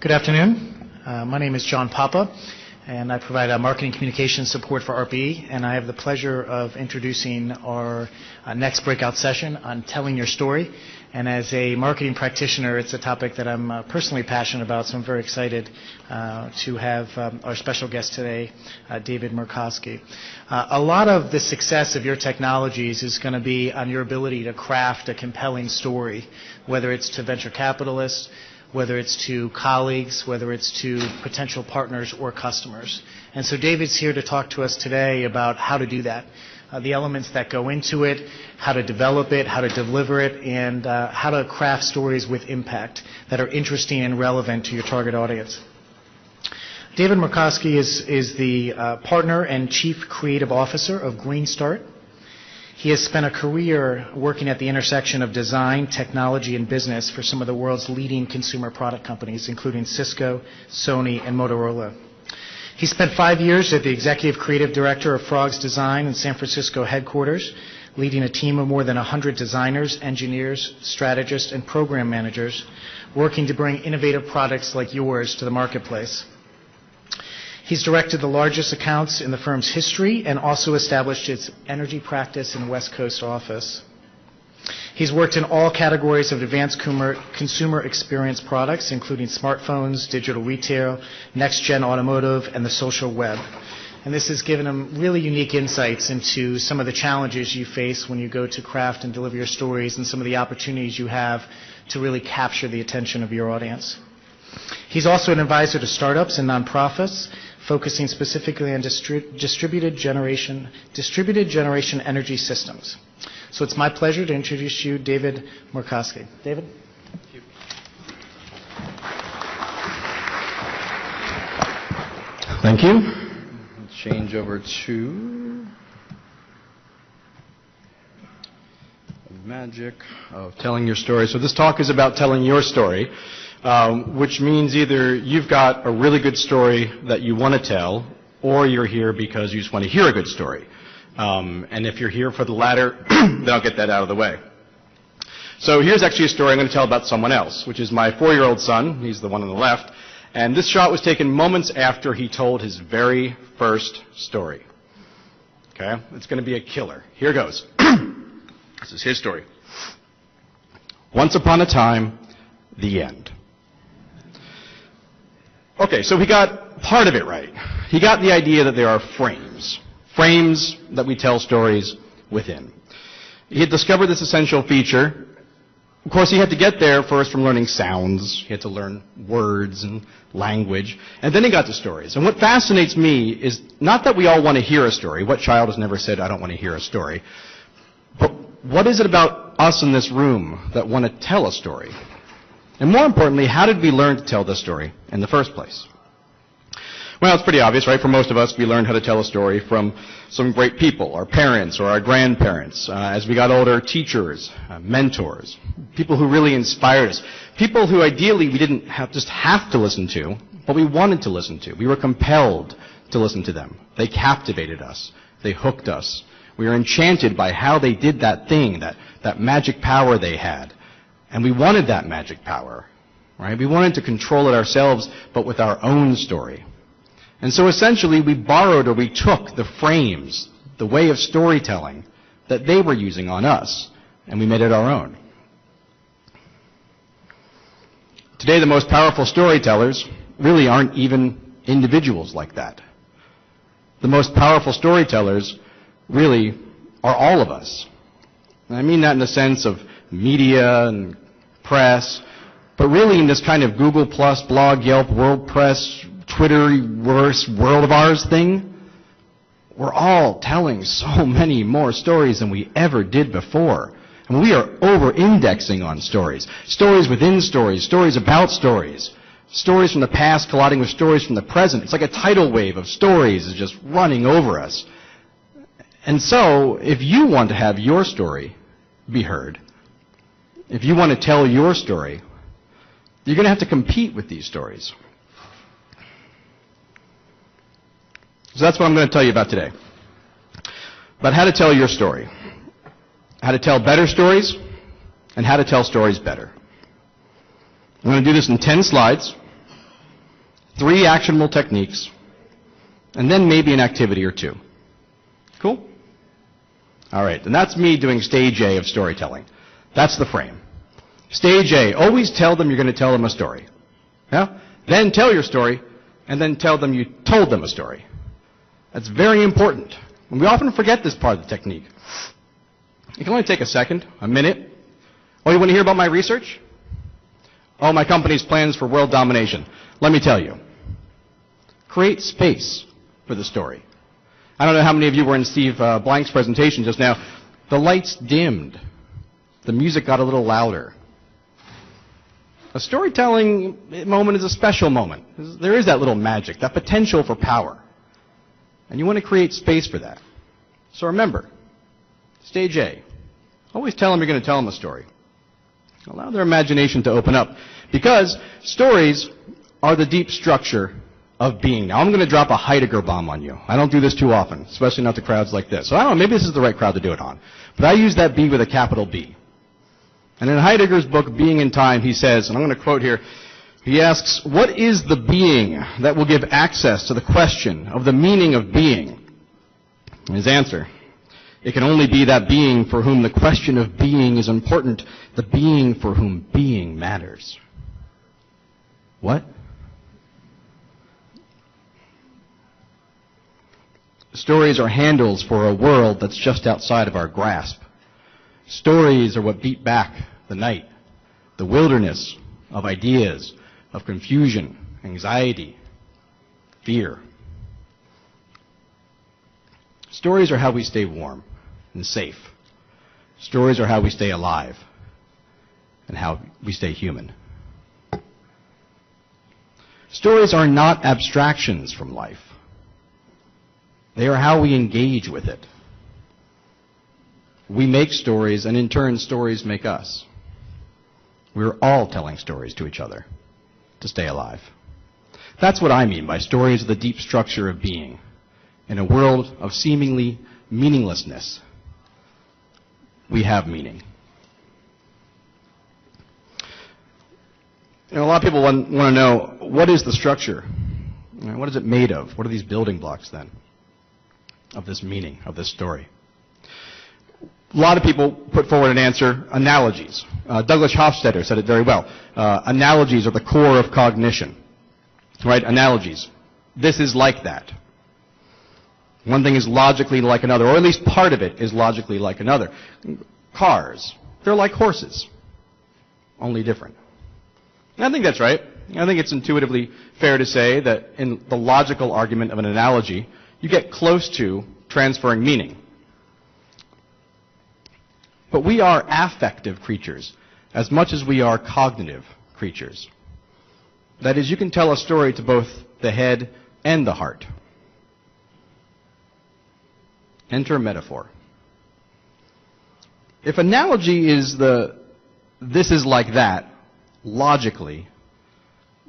Good afternoon. My name is John Papa, and I provide marketing communications support for ARPA-E, and I have the pleasure of introducing our next breakout session on telling your story. And as a marketing practitioner, it's a topic that I'm personally passionate about, so I'm very excited to have our special guest today, David Merkoski. A lot of the success of your technologies is going to be on your ability to craft a compelling story, whether it's to venture capitalists, whether it's to colleagues, whether it's to potential partners or customers. And so David's here to talk to us today about how to do that, the elements that go into it, how to develop it, how to deliver it, and how to craft stories with impact that are interesting and relevant to your target audience. David Merkoski is the partner and chief creative officer of Greenstart. He has spent a career working at the intersection of design, technology, and business for some of the world's leading consumer product companies, including Cisco, Sony, and Motorola. He spent 5 years as the executive creative director of Frog's Design in San Francisco headquarters, leading a team of more than 100 designers, engineers, strategists, and program managers, working to bring innovative products like yours to the marketplace. He's directed the largest accounts in the firm's history and also established its energy practice and West Coast office. He's worked in all categories of advanced consumer experience products, including smartphones, digital retail, next-gen automotive, and the social web. And this has given him really unique insights into some of the challenges you face when you go to craft and deliver your stories and some of the opportunities you have to really capture the attention of your audience. He's also an advisor to startups and nonprofits, focusing specifically on distributed generation energy systems. So it's my pleasure to introduce you, David Merkoski. David? Thank you. Thank you. Change over to the magic of telling your story. So this talk is about telling your story. Which means either you've got a really good story that you want to tell, or you're here because you just want to hear a good story. And if you're here for the latter, then I'll get that out of the way. So here's actually a story I'm going to tell about someone else, which is my 4-year-old son. He's the one on the left. And this shot was taken moments after he told his very first story. Okay? It's going to be a killer. Here goes. This is his story. Once upon a time, the end. Okay, so he got part of it right. He got the idea that there are frames that we tell stories within. He had discovered this essential feature. Of course, he had to get there first from learning sounds. He had to learn words and language. And then he got to stories. And what fascinates me is not that we all want to hear a story. What child has never said, I don't want to hear a story? But what is it about us in this room that want to tell a story? And more importantly, how did we learn to tell this story in the first place? Well, it's pretty obvious, right? For most of us, we learned how to tell a story from some great people, our parents or our grandparents. As we got older, teachers, mentors, people who really inspired us, people who ideally we didn't just have to listen to, but we wanted to listen to. We were compelled to listen to them. They captivated us. They hooked us. We were enchanted by how they did that thing, that magic power they had. And we wanted that magic power, right? We wanted to control it ourselves, but with our own story. And so essentially we borrowed or we took the frames, the way of storytelling that they were using on us, and we made it our own. Today the most powerful storytellers really aren't even individuals like that. The most powerful storytellers really are all of us. And I mean that in the sense of media and press, but really in this kind of Google+, Blog, Yelp, WordPress, Twitterverse, world of ours thing, we're all telling so many more stories than we ever did before. And we are over-indexing on stories. Stories within stories, stories about stories, stories from the past colliding with stories from the present. It's like a tidal wave of stories is just running over us. And so, if you want to have your story be heard, if you want to tell your story, you're going to have to compete with these stories. So that's what I'm going to tell you about today. About how to tell your story. How to tell better stories, and how to tell stories better. I'm going to do this in 10 slides. 3 actionable techniques, and then maybe an activity or 2. Cool? All right, and that's me doing stage A of storytelling. That's the frame. Stage A, always tell them you're going to tell them a story. Yeah? Then tell your story, and then tell them you told them a story. That's very important. And we often forget this part of the technique. It can only take a second, a minute. Oh, you want to hear about my research? Oh, my company's plans for world domination. Let me tell you. Create space for the story. I don't know how many of you were in Steve Blank's presentation just now. The lights dimmed. The music got a little louder. A storytelling moment is a special moment. There is that little magic, that potential for power. And you want to create space for that. So remember, stage A, always tell them you're going to tell them a story. Allow their imagination to open up. Because stories are the deep structure of being. Now, I'm going to drop a Heidegger bomb on you. I don't do this too often, especially not to crowds like this. So I don't know, maybe this is the right crowd to do it on. But I use that B with a capital B. And in Heidegger's book, Being in Time, he says, and I'm going to quote here, he asks, what is the being that will give access to the question of the meaning of being? And his answer, it can only be that being for whom the question of being is important, the being for whom being matters. What? Stories are handles for a world that's just outside of our grasp. Stories are what beat back the night, the wilderness of ideas, of confusion, anxiety, fear. Stories are how we stay warm and safe. Stories are how we stay alive and how we stay human. Stories are not abstractions from life. They are how we engage with it. We make stories, and in turn, stories make us. We're all telling stories to each other to stay alive. That's what I mean by stories of the deep structure of being. In a world of seemingly meaninglessness, we have meaning. You know, a lot of people want to know, what is the structure? You know, what is it made of? What are these building blocks, then, of this meaning, of this story? A lot of people put forward an answer, analogies. Douglas Hofstadter said it very well. Analogies are the core of cognition. Right? Analogies. This is like that. One thing is logically like another, or at least part of it is logically like another. Cars, they're like horses, only different. And I think that's right. I think it's intuitively fair to say that in the logical argument of an analogy, you get close to transferring meaning. But we are affective creatures as much as we are cognitive creatures. That is, you can tell a story to both the head and the heart. Enter metaphor. If analogy is this is like that, logically,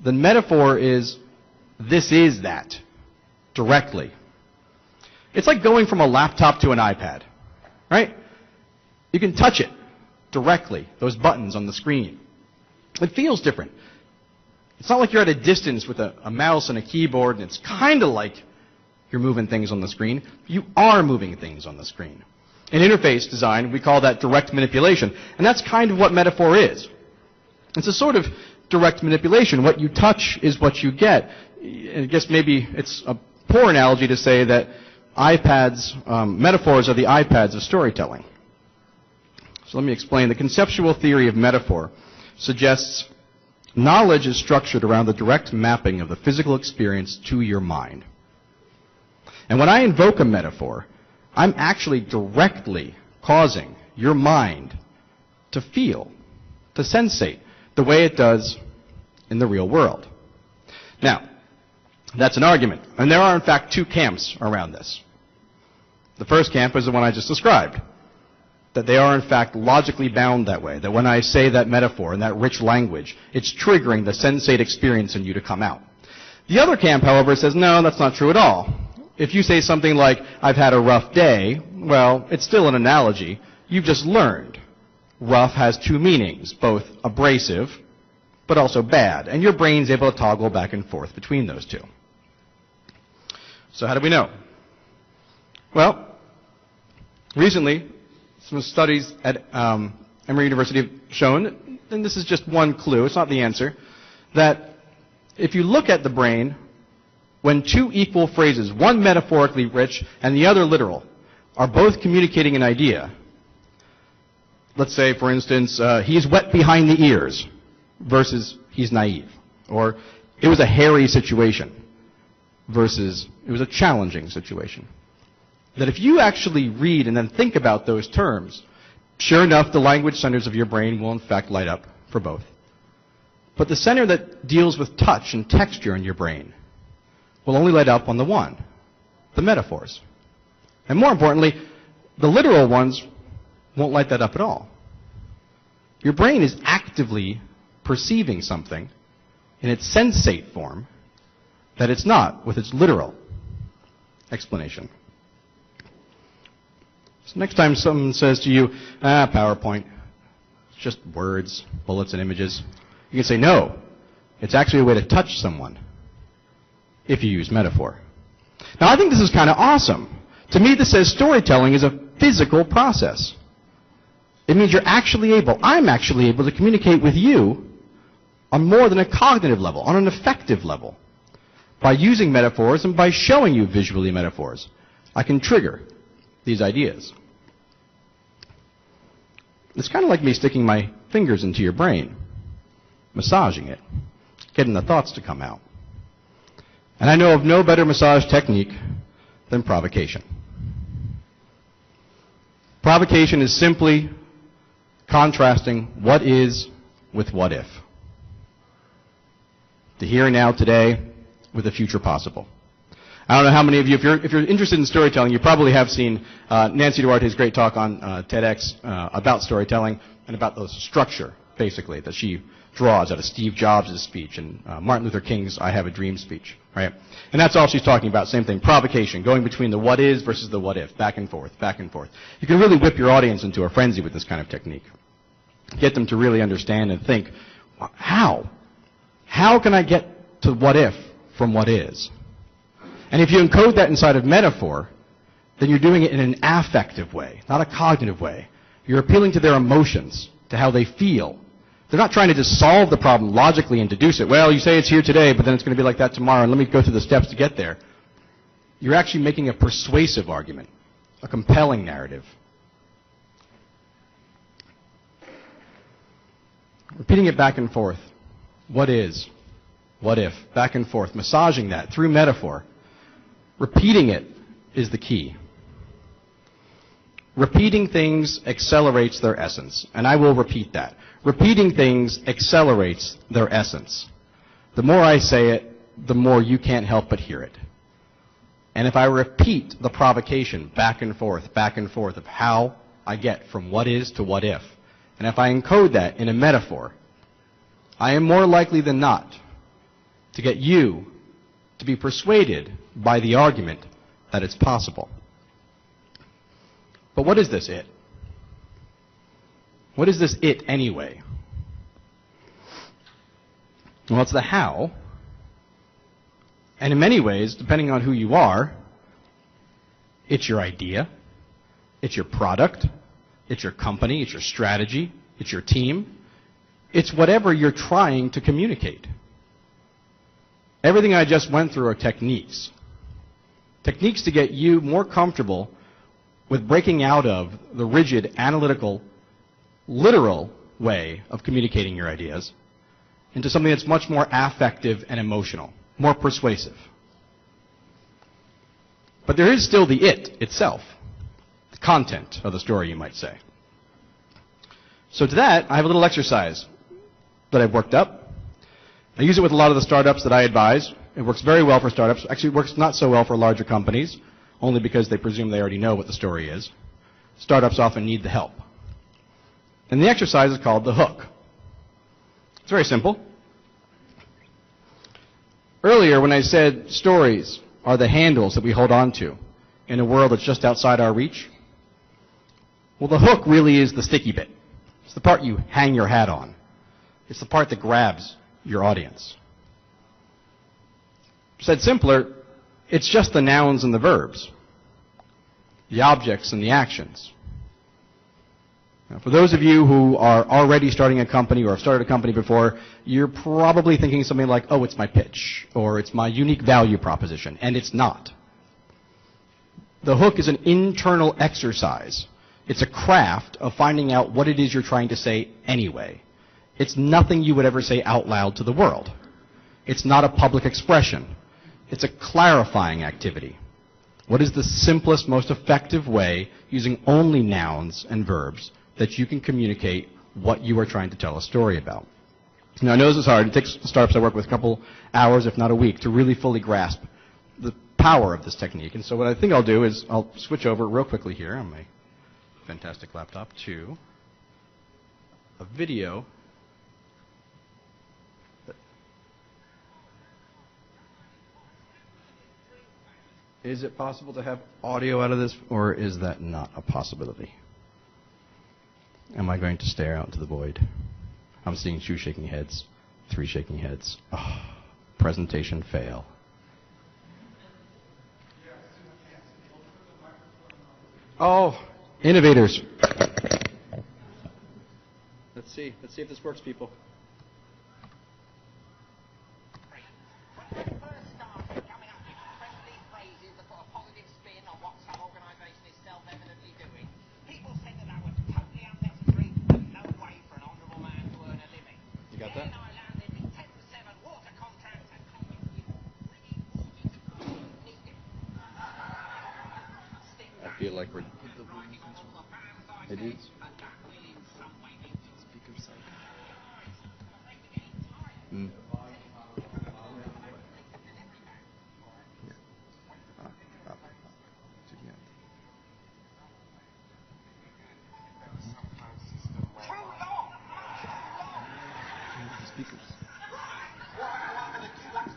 then metaphor is this is that, directly. It's like going from a laptop to an iPad, right? You can touch it directly, those buttons on the screen. It feels different. It's not like you're at a distance with a mouse and a keyboard, and it's kind of like you're moving things on the screen. You are moving things on the screen. In interface design, we call that direct manipulation, and that's kind of what metaphor is. It's a sort of direct manipulation. What you touch is what you get. I guess maybe it's a poor analogy to say that metaphors are the iPads of storytelling. So let me explain. The conceptual theory of metaphor suggests knowledge is structured around the direct mapping of the physical experience to your mind. And when I invoke a metaphor, I'm actually directly causing your mind to feel, to sensate, the way it does in the real world. Now, that's an argument. And there are, in fact, 2 camps around this. The first camp is the one I just described, that they are, in fact, logically bound that way, that when I say that metaphor in that rich language, it's triggering the sensate experience in you to come out. The other camp, however, says, no, that's not true at all. If you say something like, I've had a rough day, well, it's still an analogy. You've just learned. Rough has 2 meanings, both abrasive, but also bad. And your brain's able to toggle back and forth between those two. So how do we know? Well, recently, some studies at Emory University have shown, and this is just one clue, it's not the answer, that if you look at the brain, when two equal phrases, one metaphorically rich and the other literal, are both communicating an idea, let's say, for instance, he's wet behind the ears versus he's naive, or it was a hairy situation versus it was a challenging situation. That if you actually read and then think about those terms, sure enough, the language centers of your brain will in fact light up for both. But the center that deals with touch and texture in your brain will only light up on the one, the metaphors. And more importantly, the literal ones won't light that up at all. Your brain is actively perceiving something in its sensate form that it's not with its literal explanation. So next time someone says to you, PowerPoint, it's just words, bullets, and images, you can say, no, it's actually a way to touch someone if you use metaphor. Now, I think this is kind of awesome. To me, this says storytelling is a physical process. It means you're actually able, I'm actually able to communicate with you on more than a cognitive level, on an affective level. By using metaphors and by showing you visually metaphors, I can trigger these ideas. It's kind of like me sticking my fingers into your brain, massaging it, getting the thoughts to come out. And I know of no better massage technique than provocation. Provocation is simply contrasting what is with what if. The here and now today with the future possible. I don't know how many of you, if you're interested in storytelling, you probably have seen Nancy Duarte's great talk on TEDx about storytelling and about the structure, basically, that she draws out of Steve Jobs' speech and Martin Luther King's I Have a Dream speech, right? And that's all she's talking about, same thing, provocation, going between the what is versus the what if, back and forth, back and forth. You can really whip your audience into a frenzy with this kind of technique. Get them to really understand and think, how? How can I get to what if from what is? And if you encode that inside of metaphor, then you're doing it in an affective way, not a cognitive way. You're appealing to their emotions, to how they feel. They're not trying to just solve the problem logically and deduce it. Well, you say it's here today, but then it's going to be like that tomorrow, and let me go through the steps to get there. You're actually making a persuasive argument, a compelling narrative. Repeating it back and forth. What is? What if? Back and forth. Massaging that through metaphor. Repeating it is the key. Repeating things accelerates their essence. And I will repeat that. Repeating things accelerates their essence. The more I say it, the more you can't help but hear it. And if I repeat the provocation back and forth of how I get from what is to what if, and if I encode that in a metaphor, I am more likely than not to get you to be persuaded by the argument that it's possible. But what is this it? What is this it anyway? Well, it's the how. And in many ways, depending on who you are, it's your idea, it's your product, it's your company, it's your strategy, it's your team. It's whatever you're trying to communicate. Everything I just went through are techniques. Techniques to get you more comfortable with breaking out of the rigid, analytical, literal way of communicating your ideas into something that's much more affective and emotional, more persuasive. But there is still the it itself, the content of the story, you might say. So to that, I have a little exercise that I've worked up. I use it with a lot of the startups that I advise. It works very well for startups. Actually, it works not so well for larger companies, only because they presume they already know what the story is. Startups often need the help. And the exercise is called the hook. It's very simple. Earlier, when I said stories are the handles that we hold on to in a world that's just outside our reach, well, the hook really is the sticky bit. It's the part you hang your hat on. It's the part that grabs your audience. Said simpler, it's just the nouns and the verbs, the objects and the actions. Now, for those of you who are already starting a company or have started a company before, you're probably thinking something like, oh, it's my pitch, or it's my unique value proposition, and it's not. The hook is an internal exercise. It's a craft of finding out what it is you're trying to say anyway. It's nothing you would ever say out loud to the world. It's not a public expression. It's a clarifying activity. What is the simplest, most effective way, using only nouns and verbs, that you can communicate what you are trying to tell a story about? Now, I know this is hard. It takes startups I work with a couple hours, if not a week, to really fully grasp the power of this technique. And so what I think I'll do is I'll switch over real quickly here on my fantastic laptop to a video. Is it possible to have audio out of this, or is that not a possibility? Am I going to stare out into the void? I'm seeing 2 shaking heads, 3 shaking heads. Oh, presentation fail. Oh, innovators. Let's see if this works, people. I feel like we're... It is? Mm.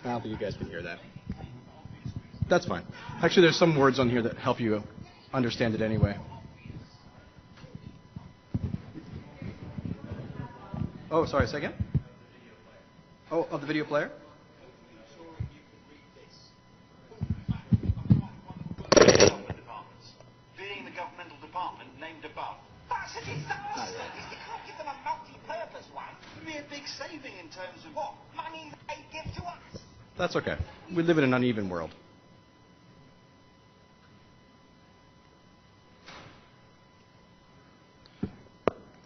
I don't think you guys can hear that. That's fine. Actually, there's some words on here that help you understand it anyway. Oh, sorry, say again? Oh, of the video player? Being the governmental department named above. That's a disaster! You can't give them a multi-purpose one. It'd be a big saving in terms of what? Money they give to us. That's okay. We live in an uneven world.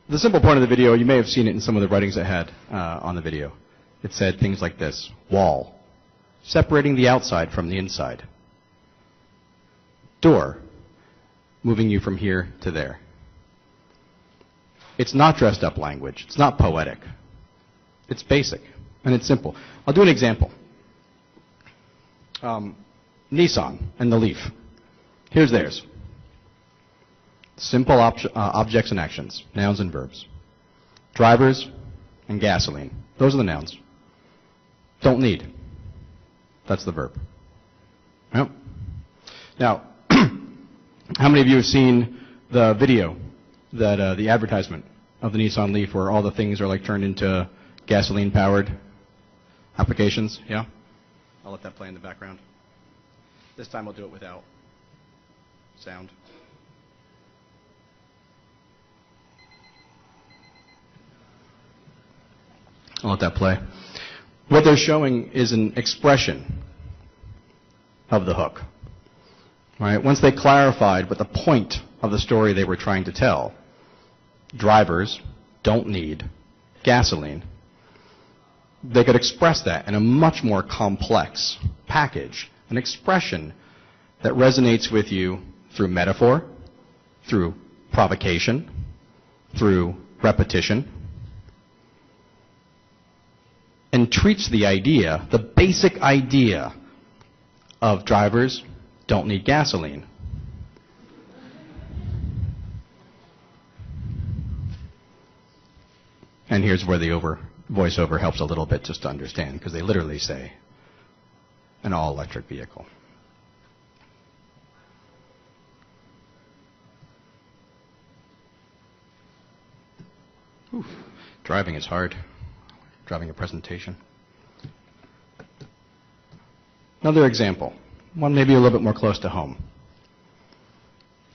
The simple point of the video, you may have seen it in some of the writings I had on the video. It said things like this: wall, separating the outside from the inside. Door, moving you from here to there. It's not dressed up language. It's not poetic. It's basic, and it's simple. I'll do an example. Nissan and the Leaf. Here's theirs. Simple objects and actions, nouns and verbs. Drivers and gasoline. Those are the nouns. Don't need. That's the verb. Yep. Now, how many of you have seen the video, that the advertisement of the Nissan Leaf, where all the things are like turned into gasoline-powered applications? Yeah? I'll let that play in the background. This time I'll do it without sound. I'll let that play. What they're showing is an expression of the hook. Right? Once they clarified what the point of the story they were trying to tell, drivers don't need gasoline, they could express that in a much more complex package, an expression that resonates with you through metaphor, through provocation, through repetition, and treats the idea, the basic idea of drivers don't need gasoline. And here's where the voiceover helps a little bit just to understand, because they literally say an all-electric vehicle. Oof. Driving is hard. Driving a presentation. Another example, one maybe a little bit more close to home.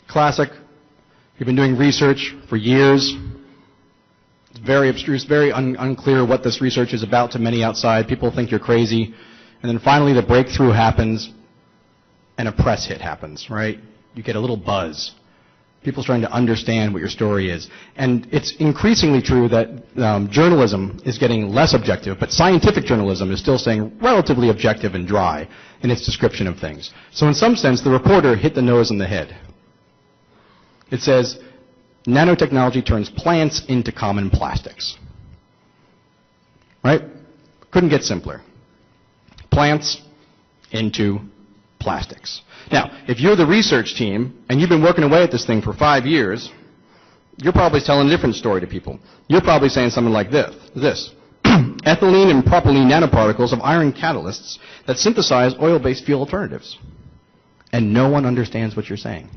Classic. You've been doing research for years. It's very abstruse, very unclear what this research is about to many outside. People think you're crazy. And then finally the breakthrough happens and a press hit happens, right? You get a little buzz. People's trying to understand what your story is. And it's increasingly true that journalism is getting less objective, but scientific journalism is still staying relatively objective and dry in its description of things. So in some sense, the reporter hit the nose on the head. It says, nanotechnology turns plants into common plastics. Right? Couldn't get simpler. Plants into plastics. Now, if you're the research team and you've been working away at this thing for 5 years, you're probably telling a different story to people. You're probably saying something like this. Ethylene and propylene nanoparticles of iron catalysts that synthesize oil-based fuel alternatives. And no one understands what you're saying.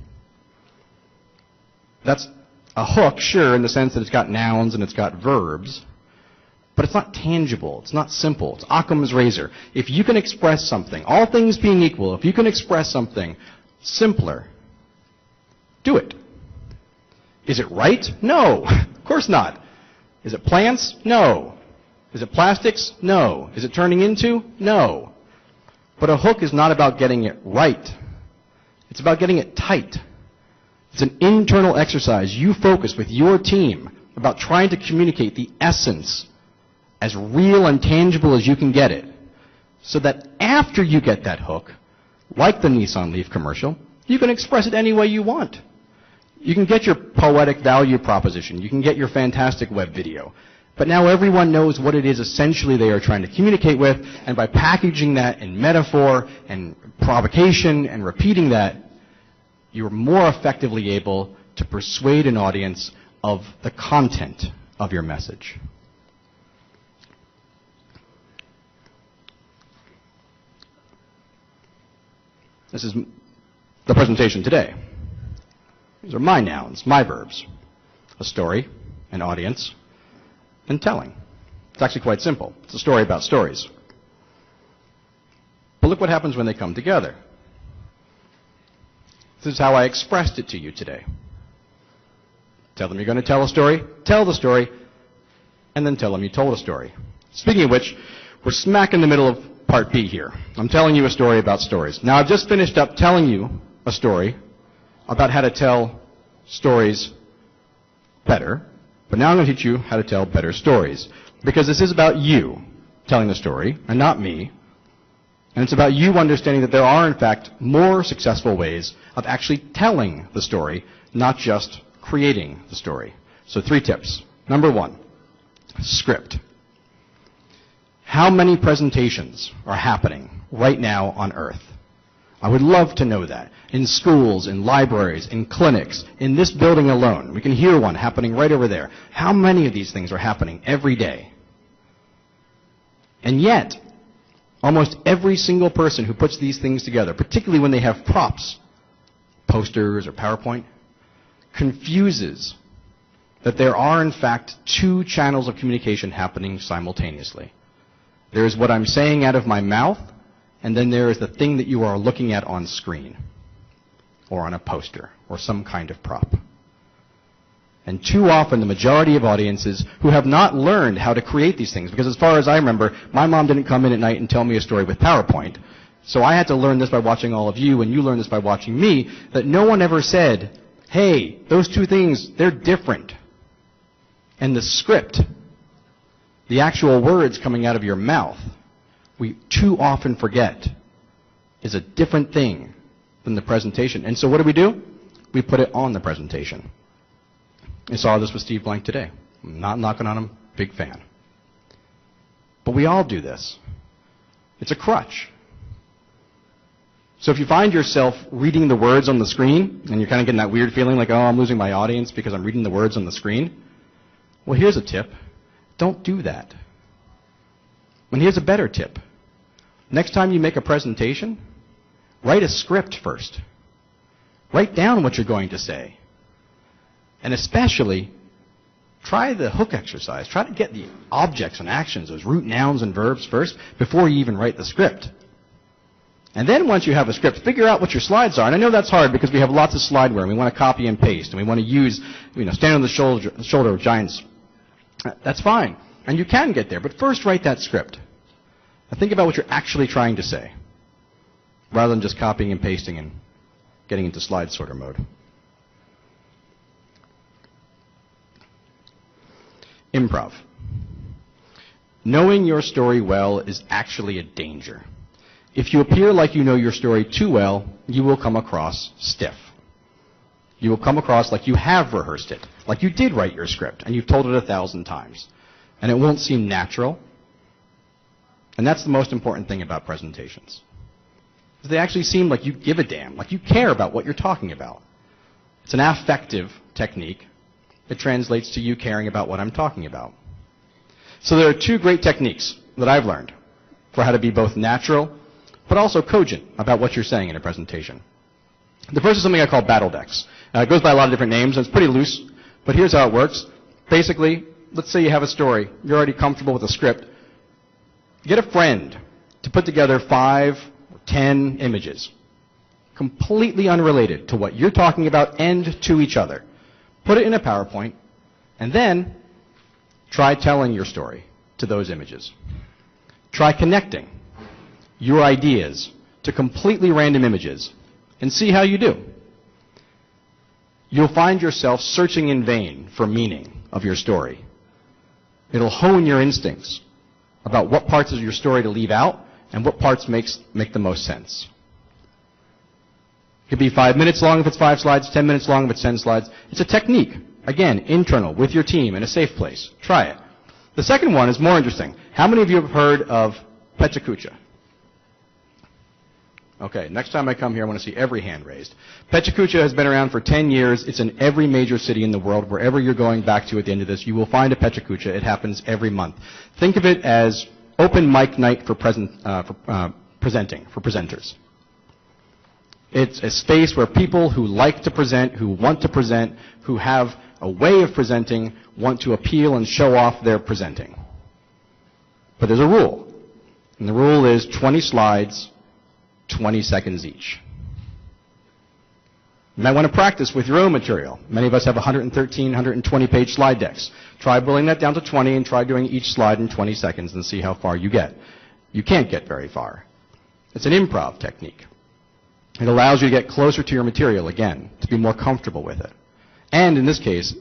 That's a hook, sure, in the sense that it's got nouns and it's got verbs, but it's not tangible. It's not simple. It's Occam's razor. If you can express something, all things being equal, if you can express something simpler, do it. Is it right? No. Of course not. Is it plants? No. Is it plastics? No. Is it turning into? No. But a hook is not about getting it right. It's about getting it tight. It's an internal exercise. You focus with your team about trying to communicate the essence as real and tangible as you can get it, so that after you get that hook, like the Nissan Leaf commercial, you can express it any way you want. You can get your poetic value proposition. You can get your fantastic web video. But now everyone knows what it is essentially they are trying to communicate with, and by packaging that in metaphor and provocation and repeating that, you're more effectively able to persuade an audience of the content of your message. This is the presentation today. These are my nouns, my verbs. A story, an audience, and telling. It's actually quite simple. It's a story about stories. But look what happens when they come together. This is how I expressed it to you today. Tell them you're going to tell a story, tell the story, and then tell them you told a story. Speaking of which, we're smack in the middle of Part B here. I'm telling you a story about stories. Now, I've just finished up telling you a story about how to tell stories better, but now I'm going to teach you how to tell better stories. Because this is about you telling the story, and not me. And it's about you understanding that there are, in fact, more successful ways of actually telling the story, not just creating the story. So 3 tips. Number 1, script. How many presentations are happening right now on Earth? I would love to know that. In schools, in libraries, in clinics, in this building alone. We can hear one happening right over there. How many of these things are happening every day? And yet, almost every single person who puts these things together, particularly when they have props, posters or PowerPoint, confuses that there are, in fact, 2 channels of communication happening simultaneously. There is what I'm saying out of my mouth, and then there is the thing that you are looking at on screen, or on a poster, or some kind of prop. And too often, the majority of audiences who have not learned how to create these things, because as far as I remember, my mom didn't come in at night and tell me a story with PowerPoint, so I had to learn this by watching all of you, and you learned this by watching me, that no one ever said, hey, those 2 things, they're different. And the script, the actual words coming out of your mouth, we too often forget is a different thing than the presentation. And so what do? We put it on the presentation. I saw this with Steve Blank today. I'm not knocking on him, big fan. But we all do this. It's a crutch. So if you find yourself reading the words on the screen, and you're kind of getting that weird feeling like, oh, I'm losing my audience because I'm reading the words on the screen, well, here's a tip. Don't do that. And here's a better tip. Next time you make a presentation, write a script first. Write down what you're going to say. And especially, try the hook exercise. Try to get the objects and actions, those root nouns and verbs first, before you even write the script. And then once you have a script, figure out what your slides are. And I know that's hard because we have lots of slideware and we want to copy and paste and we want to use, stand on the shoulder of giants. That's fine. And you can get there. But first write that script. Now think about what you're actually trying to say, rather than just copying and pasting and getting into slide sorter mode. Improv. Knowing your story well is actually a danger. If you appear like you know your story too well, you will come across stiff. You will come across like you have rehearsed it, like you did write your script, and you've told it 1,000 times. And it won't seem natural. And that's the most important thing about presentations. Because they actually seem like you give a damn, like you care about what you're talking about. It's an affective technique. It translates to you caring about what I'm talking about. So there are two great techniques that I've learned for how to be both natural but also cogent about what you're saying in a presentation. The first is something I call battle decks. It goes by a lot of different names, and it's pretty loose, but here's how it works. Basically, let's say you have a story. You're already comfortable with a script. Get a friend to put together 5 or 10 images, completely unrelated to what you're talking about and to each other. Put it in a PowerPoint, and then try telling your story to those images. Try connecting your ideas to completely random images and see how you do. You'll find yourself searching in vain for meaning of your story. It'll hone your instincts about what parts of your story to leave out and what parts make the most sense. It could be 5 minutes long if it's 5 slides, 10 minutes long if it's 10 slides. It's a technique. Again, internal, with your team, in a safe place. Try it. The second one is more interesting. How many of you have heard of Pechakucha? Okay, next time I come here, I want to see every hand raised. Pechakucha has been around for 10 years. It's in every major city in the world. Wherever you're going back to at the end of this, you will find a Pechakucha. It happens every month. Think of it as open mic night for presenting, for presenters. It's a space where people who like to present, who want to present, who have a way of presenting, want to appeal and show off their presenting. But there's a rule. And the rule is 20 slides, 20 seconds each. You might want to practice with your own material. Many of us have 113, 120-page slide decks. Try boiling that down to 20 and try doing each slide in 20 seconds and see how far you get. You can't get very far. It's an improv technique. It allows you to get closer to your material again, to be more comfortable with it. And in this case,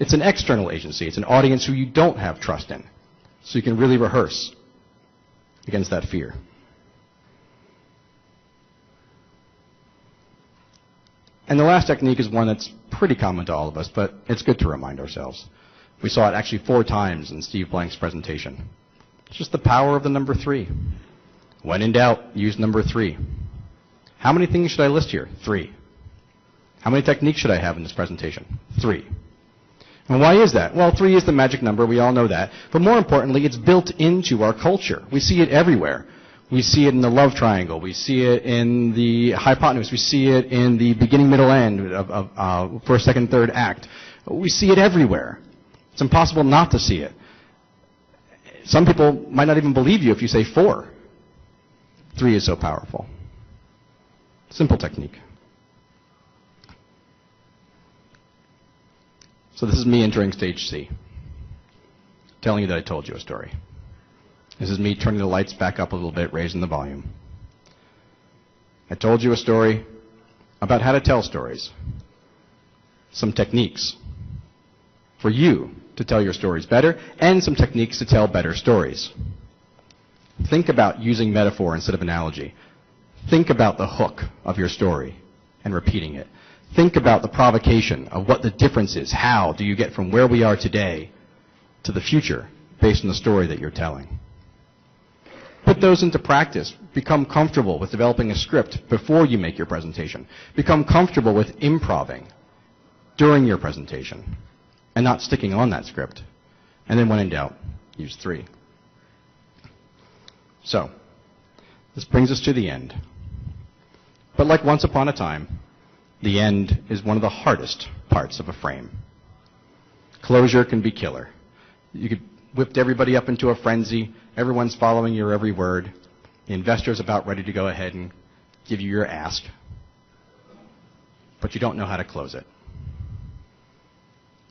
it's an external agency. It's an audience who you don't have trust in. So you can really rehearse against that fear. And the last technique is one that's pretty common to all of us, but it's good to remind ourselves. We saw it actually 4 times in Steve Blank's presentation. It's just the power of the number 3. When in doubt, use number 3. How many things should I list here? 3. How many techniques should I have in this presentation? 3. And why is that? Well, 3 is the magic number. We all know that. But more importantly, it's built into our culture. We see it everywhere. We see it in the love triangle. We see it in the hypotenuse. We see it in the beginning, middle, end of first, second, third act. We see it everywhere. It's impossible not to see it. Some people might not even believe you if you say 4. 3 is so powerful. Simple technique. So this is me entering stage C, telling you that I told you a story. This is me turning the lights back up a little bit, raising the volume. I told you a story about how to tell stories. Some techniques for you to tell your stories better, and some techniques to tell better stories. Think about using metaphor instead of analogy. Think about the hook of your story and repeating it. Think about the provocation of what the difference is. How do you get from where we are today to the future based on the story that you're telling? Put those into practice. Become comfortable with developing a script before you make your presentation. Become comfortable with improving during your presentation and not sticking on that script. And then when in doubt, use 3. So, this brings us to the end. But like once upon a time, the end is one of the hardest parts of a frame. Closure can be killer. You could whip everybody up into a frenzy. Everyone's following your every word. The investor's about ready to go ahead and give you your ask, but you don't know how to close it.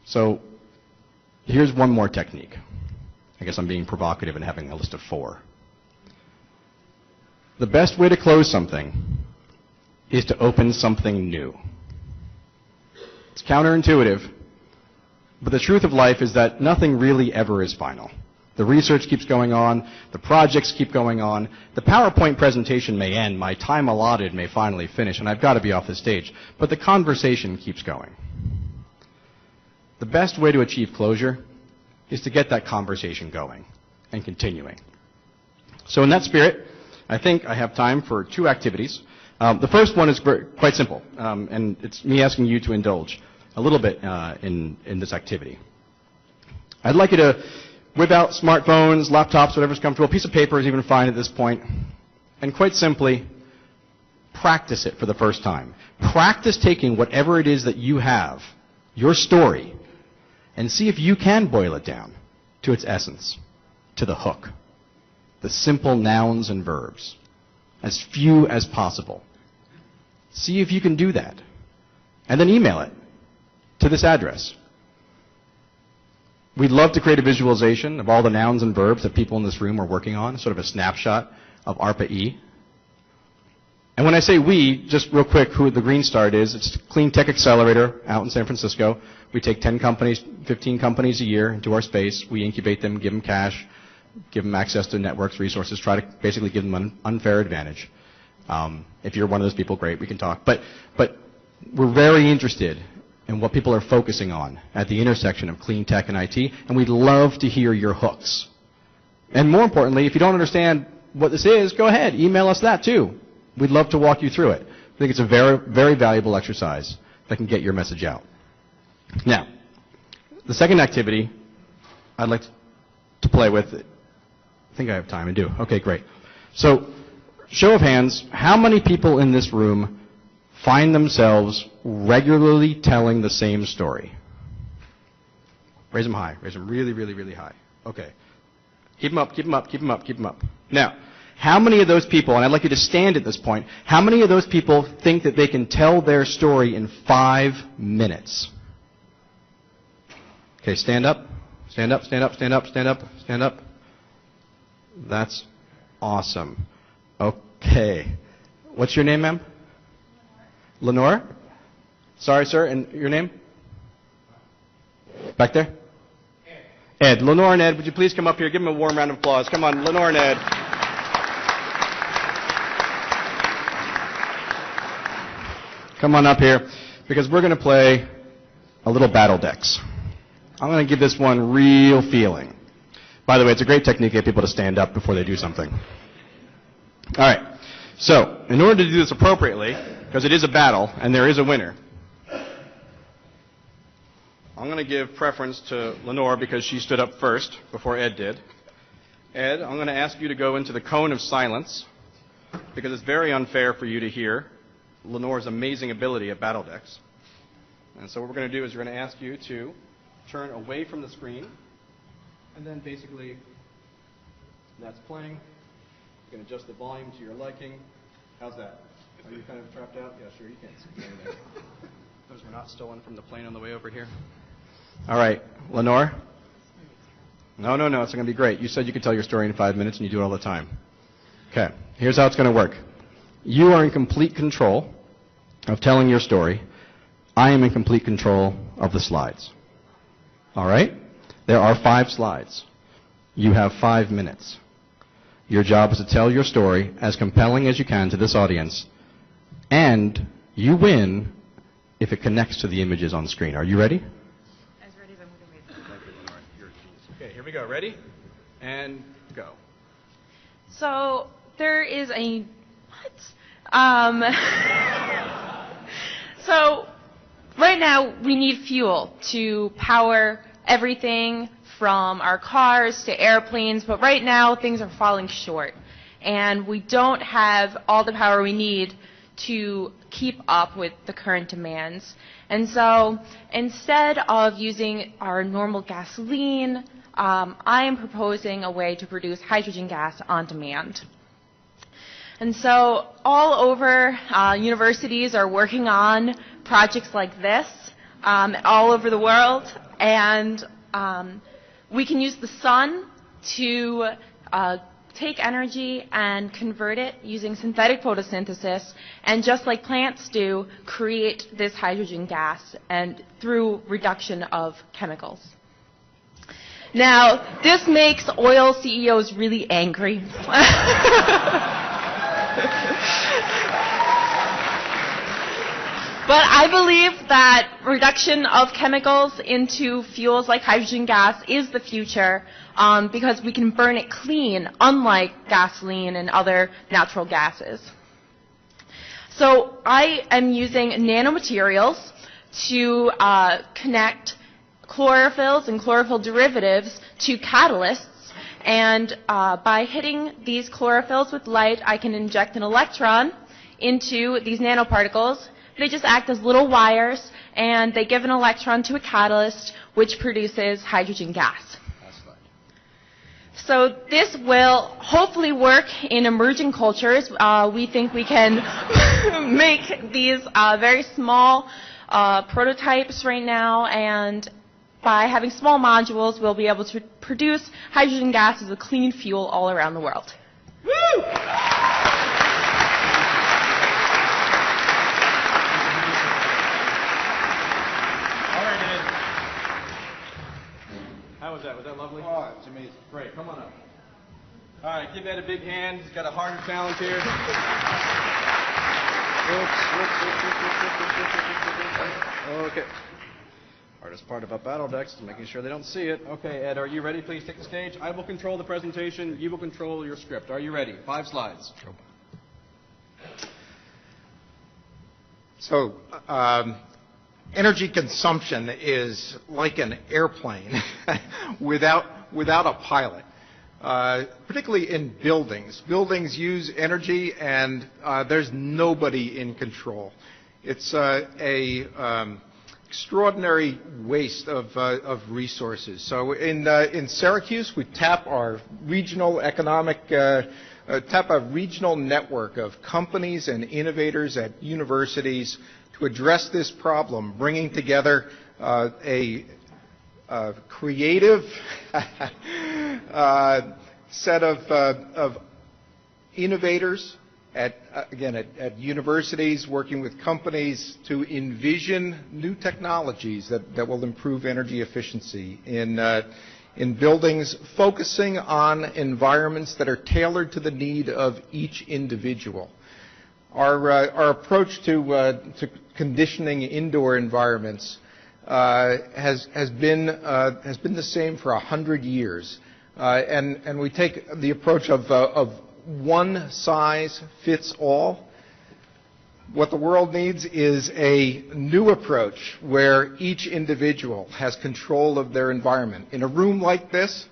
So here's one more technique. I guess I'm being provocative and having a list of 4. The best way to close something is to open something new. It's counterintuitive, but the truth of life is that nothing really ever is final. The research keeps going on, the projects keep going on, the PowerPoint presentation may end, my time allotted may finally finish, and I've got to be off the stage, but the conversation keeps going. The best way to achieve closure is to get that conversation going and continuing. So in that spirit, I think I have time for 2 activities. The first one is quite simple, and it's me asking you to indulge a little bit in this activity. I'd like you to whip out smartphones, laptops, whatever's comfortable. A piece of paper is even fine at this point. And quite simply, practice it for the first time. Practice taking whatever it is that you have, your story, and see if you can boil it down to its essence, to the hook, the simple nouns and verbs, as few as possible. See if you can do that. And then email it to this address. We'd love to create a visualization of all the nouns and verbs that people in this room are working on, sort of a snapshot of ARPA-E. And when I say we, just real quick, who the Greenstart is, it's a clean tech accelerator out in San Francisco. We take 10 companies, 15 companies a year into our space. We incubate them, give them cash, give them access to networks, resources, try to basically give them an unfair advantage. If you're one of those people, great, we can talk. But we're very interested in what people are focusing on at the intersection of clean tech and IT, and we'd love to hear your hooks. And more importantly, if you don't understand what this is, go ahead, email us that too. We'd love to walk you through it. I think it's a very, very valuable exercise that can get your message out. Now, the second activity I'd like to play with, I think I have time, I do. Okay, great. So, show of hands, how many people in this room find themselves regularly telling the same story? Raise them high. Raise them really, really, really high. Okay. Keep them up, keep them up, keep them up, keep them up. Now, how many of those people, and I'd like you to stand at this point, how many of those people think that they can tell their story in 5 minutes? Okay, stand up. Stand up, stand up, stand up, stand up, stand up. That's awesome. Okay. What's your name, ma'am? Lenore? Sorry, sir, and your name? Back there? Ed. Lenore and Ed, would you please come up here? Give them a warm round of applause. Come on, Lenore and Ed. Come on up here, because we're going to play a little battle decks. I'm going to give this one real feeling. By the way, it's a great technique to get people to stand up before they do something. All right. So, in order to do this appropriately, because it is a battle and there is a winner, I'm going to give preference to Lenore because she stood up first before Ed did. Ed, I'm going to ask you to go into the cone of silence because it's very unfair for you to hear Lenore's amazing ability at battle decks. And so what we're going to do is we're going to ask you to turn away from the screen, and then basically that's playing. You can adjust the volume to your liking. How's that? Are you kind of trapped out? Yeah, sure, you can. There. Those were not stolen from the plane on the way over here. All right, Lenore? No, it's not going to be great. You said you could tell your story in 5 minutes, and you do it all the time. Okay, here's how it's going to work. You are in complete control of telling your story. I am in complete control of the slides. All right? There are 5 slides. You have 5 minutes. Your job is to tell your story as compelling as you can to this audience, and you win if it connects to the images on screen. Are you ready? As ready as I'm going to be. Thank you, Lenore. You're a genius. Okay, here we go. Ready? And go. So there is a So right now we need fuel to power everything from our cars to airplanes, but right now things are falling short, and we don't have all the power we need to keep up with the current demands. And so instead of using our normal gasoline, I am proposing a way to produce hydrogen gas on demand. And so all over, universities are working on projects like this all over the world, and we can use the sun to take energy and convert it using synthetic photosynthesis, and just like plants do, create this hydrogen gas and through reduction of chemicals. Now, this makes oil CEOs really angry. But I believe that reduction of chemicals into fuels like hydrogen gas is the future, because we can burn it clean, unlike gasoline and other natural gases. So I am using nanomaterials to connect chlorophylls and chlorophyll derivatives to catalysts. And by hitting these chlorophylls with light, I can inject an electron into these nanoparticles. They just act as little wires, and they give an electron to a catalyst, which produces hydrogen gas. So this will hopefully work in emerging cultures. We think we can make these very small prototypes right now, and by having small modules, we'll be able to produce hydrogen gas as a clean fuel all around the world. Woo! Was that lovely? Oh, it's amazing. Great. Come on up. All right, give Ed a big hand. He's got a harder challenge here. Okay. Hardest part about battle decks is making sure they don't see it. Okay, Ed, are you ready? Please take the stage. I will control the presentation. You will control your script. Are you ready? 5 slides. So, energy consumption is like an airplane without a pilot, particularly in buildings. Buildings use energy, and there's nobody in control. It's an extraordinary waste of resources. So in Syracuse, we tap our regional tap a regional network of companies and innovators at universities to address this problem, bringing together a creative set of innovators at universities, working with companies to envision new technologies that will improve energy efficiency in buildings, focusing on environments that are tailored to the need of each individual. Our approach to conditioning indoor environments has been the same for 100 years, and we take the approach of one size fits all. What the world needs is a new approach where each individual has control of their environment. In a room like this,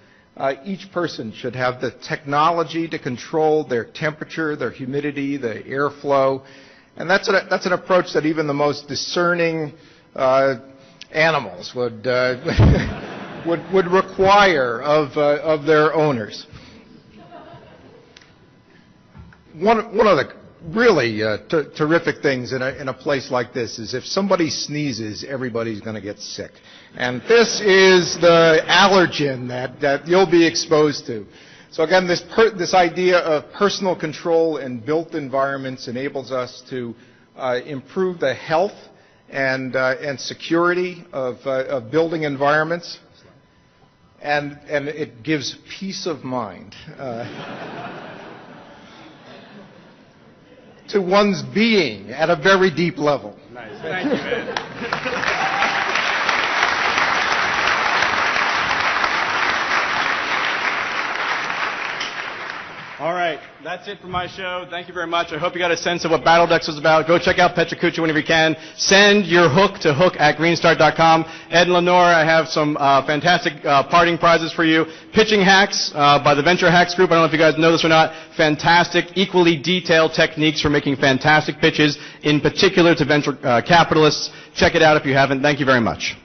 each person should have the technology to control their temperature, their humidity, the airflow, and that's an approach that even the most discerning animals would require of their owners. One of the really terrific things in a place like this is if somebody sneezes, everybody's going to get sick. And this is the allergen that you'll be exposed to. So again, this idea of personal control in built environments enables us to improve the health and security of building environments, and it gives peace of mind to one's being at a very deep level. Nice. Thank you, man. All right, that's it for my show. Thank you very much. I hope you got a sense of what BattleDex is about. Go check out Petracucci whenever you can. Send your hook to hook@greenstart.com. Ed and Lenore, I have some fantastic parting prizes for you. Pitching Hacks by the Venture Hacks Group. I don't know if you guys know this or not. Fantastic, equally detailed techniques for making fantastic pitches, in particular to venture capitalists. Check it out if you haven't. Thank you very much.